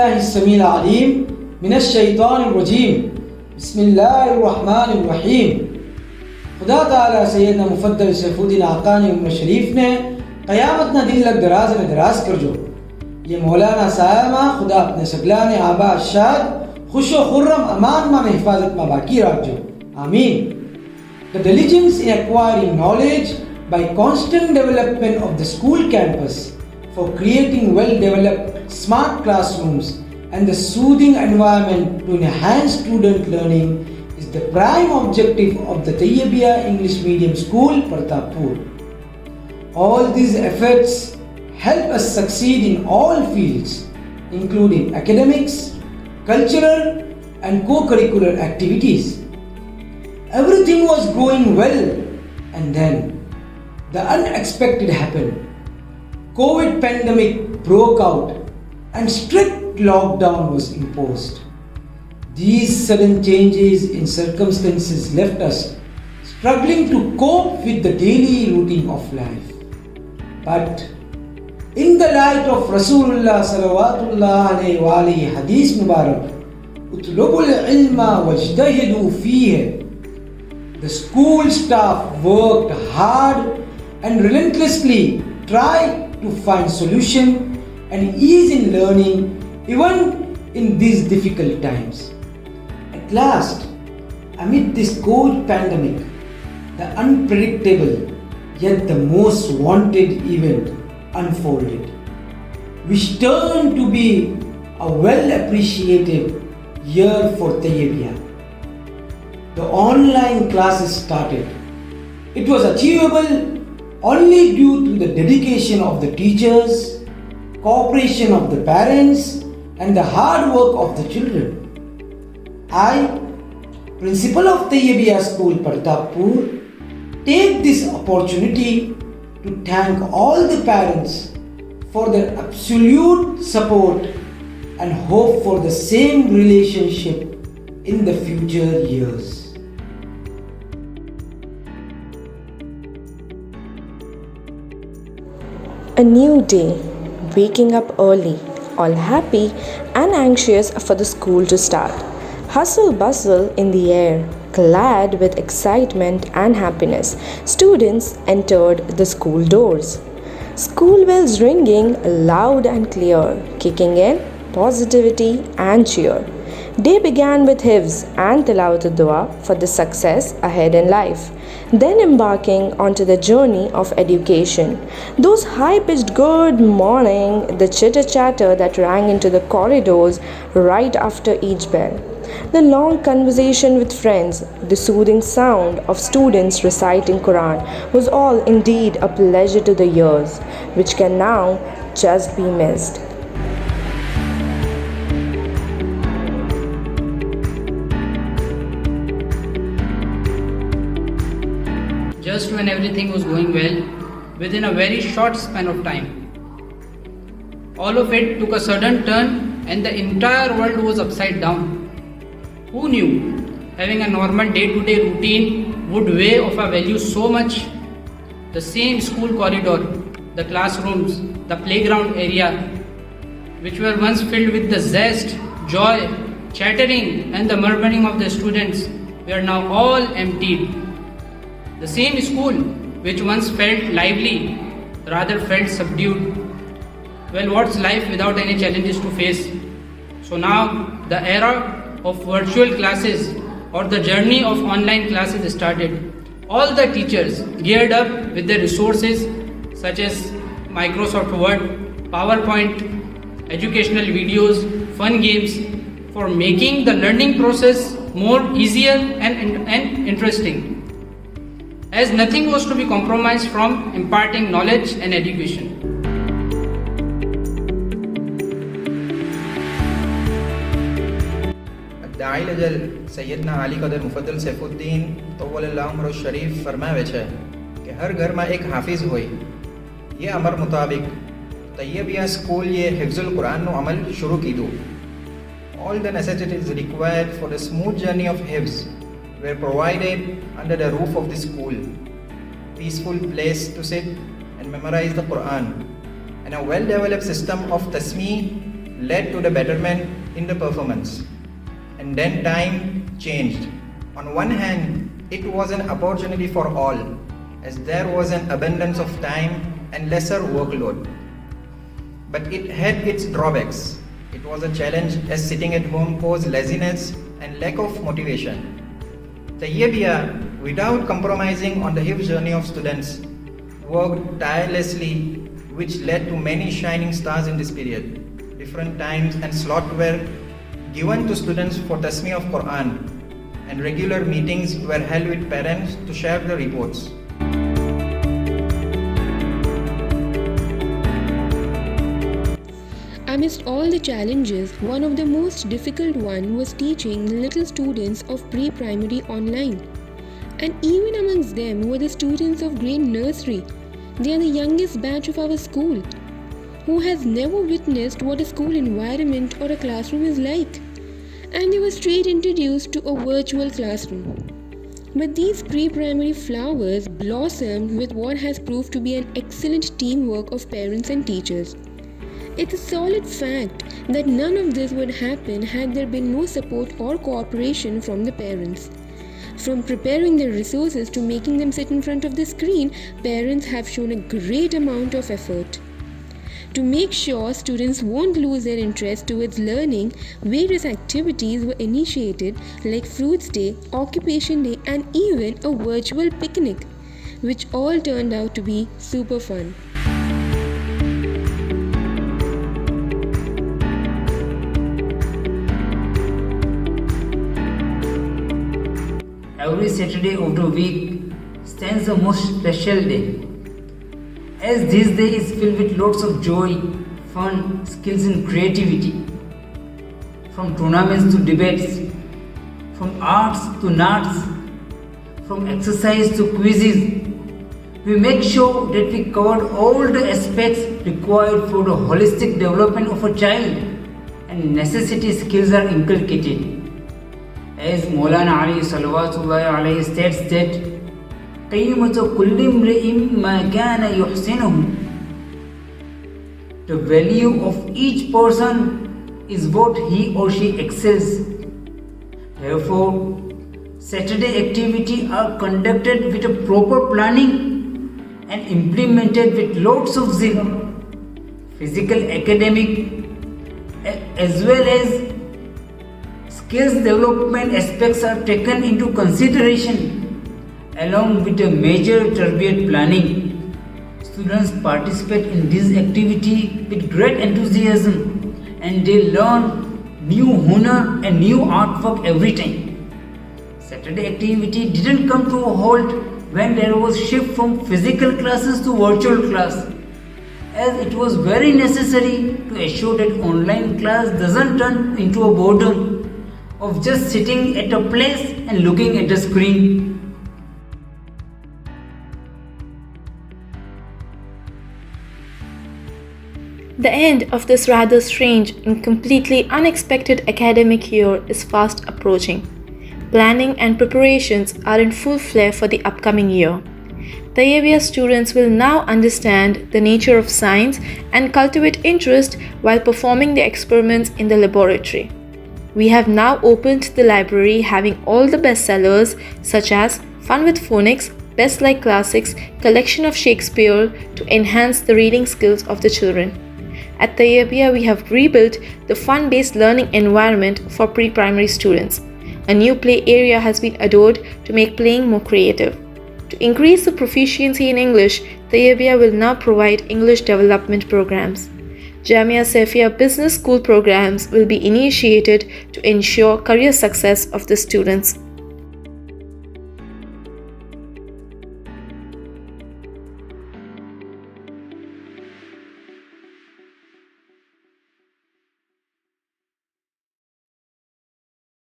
بالله السميع العليم من الشيطان الرجيم بسم الله الرحمن الرحيم खुदा ताला सैयदना मुफद्दल सैफुद्दीन आकानी उम्र शरीफ ने क़यामत ना दिन लग दराज में दराज कर जो ये मौलाना सायमा खुदा अपने सगलाने आबा शाद खुश व खुर्रम अमान मा में हिफाजत मा बाकी रख जो आमीन. The diligence in acquiring knowledge by constant development of the school campus for creating well-developed smart classrooms and the soothing environment to enhance student learning is the prime objective of the TAIYABIYAH English Medium School, Partapur. All these efforts help us succeed in all fields, including academics, cultural and co-curricular activities. Everything was going well, and then the unexpected happened. COVID pandemic broke out and strict lockdown was imposed. These sudden changes in circumstances left us struggling to cope with the daily routine of life. But in the light of Rasulullah salawatullah alayhi wa alayhi hadith Mubarak, utlubul ilma wajtahidu fihi, the school staff worked hard and relentlessly tried to find solution and ease in learning even in these difficult times. At last, amid this COVID pandemic, the unpredictable yet the most wanted event unfolded, which turned to be a well appreciated year for TAIYABIYAH. The online classes started. It was achievable only due to the dedication of the teachers, cooperation of the parents, and the hard work of the children. I, Principal of TAIYABIYAH School, Partapur, take this opportunity to thank all the parents for their absolute support and hope for the same relationship in the future years. A new day, waking up early, all happy and anxious for the school to start. Hustle bustle in the air, glad with excitement and happiness, students entered the school doors. School bells ringing loud and clear, kicking in positivity and cheer. Day began with hifz and tilawat dua for the success ahead in life, then embarking onto the journey of education. Those high-pitched good morning, the chitter-chatter that rang into the corridors right after each bell, the long conversation with friends, the soothing sound of students reciting Quran was all indeed a pleasure to the ears, which can now just be missed. Just when everything was going well, within a very short span of time, all of it took a sudden turn and the entire world was upside down. Who knew having a normal day-to-day routine would weigh of a value so much? The same school corridor, the classrooms, the playground area, which were once filled with the zest, joy, chattering and the murmuring of the students, were now all emptied. The same school, which once felt lively, rather felt subdued. Well, what's life without any challenges to face? So now the era of virtual classes or the journey of online classes started. All the teachers geared up with the resources such as Microsoft Word, PowerPoint, educational videos, fun games for making the learning process more easier and interesting, as nothing was to be compromised from imparting knowledge and education. दाइल अजल सैयदना आली कदर मुफद्दल सैफुद्दीन तव्वलल्लाहु उम्रहु शरीफ फरमावे छे कि हर घर में एक हाफिज होय. ये अमर मुताबिक तैयबिया स्कूल ये हिफ्जुल कुरान नो अमल शुरू कीधो. All the necessities required for a smooth journey of hifz were provided under the roof of the school. Peaceful place to sit and memorize the Quran, and a well-developed system of tasmih led to the betterment in the performance. And then time changed. On one hand, it was an opportunity for all, as there was an abundance of time and lesser workload. But it had its drawbacks. It was a challenge as sitting at home caused laziness and lack of motivation. TAIYABIYAH, without compromising on the hifz journey of students, worked tirelessly, which led to many shining stars in this period. Different times and slots were given to students for tasmi of Quran, and regular meetings were held with parents to share the reports. Amidst all the challenges, one of the most difficult one was teaching the little students of pre-primary online. And even amongst them were the students of grade nursery. They are the youngest batch of our school, who has never witnessed what a school environment or a classroom is like. And they were straight introduced to a virtual classroom. But these pre-primary flowers blossomed with what has proved to be an excellent teamwork of parents and teachers. It's a solid fact that none of this would happen had there been no support or cooperation from the parents. From preparing their resources to making them sit in front of the screen, parents have shown a great amount of effort. To make sure students won't lose their interest towards learning, various activities were initiated like Fruits Day, Occupation Day, and even a virtual picnic, which all turned out to be super fun. Every Saturday of the week stands the most special day, as this day is filled with lots of joy, fun, skills and creativity. From tournaments to debates, from arts to narts, from exercise to quizzes, we make sure that we cover all the aspects required for the holistic development of a child, and necessity skills are inculcated. As Maulana Ali Salawatullahi alayhi states that قيمة كل امرئ ما كان يحسنه. The value of each person is what he or she excels. Therefore, Saturday activities are conducted with a proper planning and implemented with lots of zeal. Physical, academic, as well as skills development aspects are taken into consideration along with a major tarbiyat planning. Students participate in this activity with great enthusiasm and they learn new hunar and new artwork every time. Saturday activity didn't come to a halt when there was shift from physical classes to virtual class, as it was very necessary to assure that online class doesn't turn into a boredom of just sitting at a place and looking at the screen. The end of this rather strange and completely unexpected academic year is fast approaching. Planning and preparations are in full flare for the upcoming year. TAIYABIYAH students will now understand the nature of science and cultivate interest while performing the experiments in the laboratory. We have now opened the library having all the bestsellers such as Fun with Phonics, Best Like Classics, collection of Shakespeare to enhance the reading skills of the children. At TAIYABIYAH, we have rebuilt the fun-based learning environment for pre-primary students. A new play area has been added to make playing more creative. To increase the proficiency in English, TAIYABIYAH will now provide English development programs. Jamia Saifia Business School programs will be initiated to ensure career success of the students.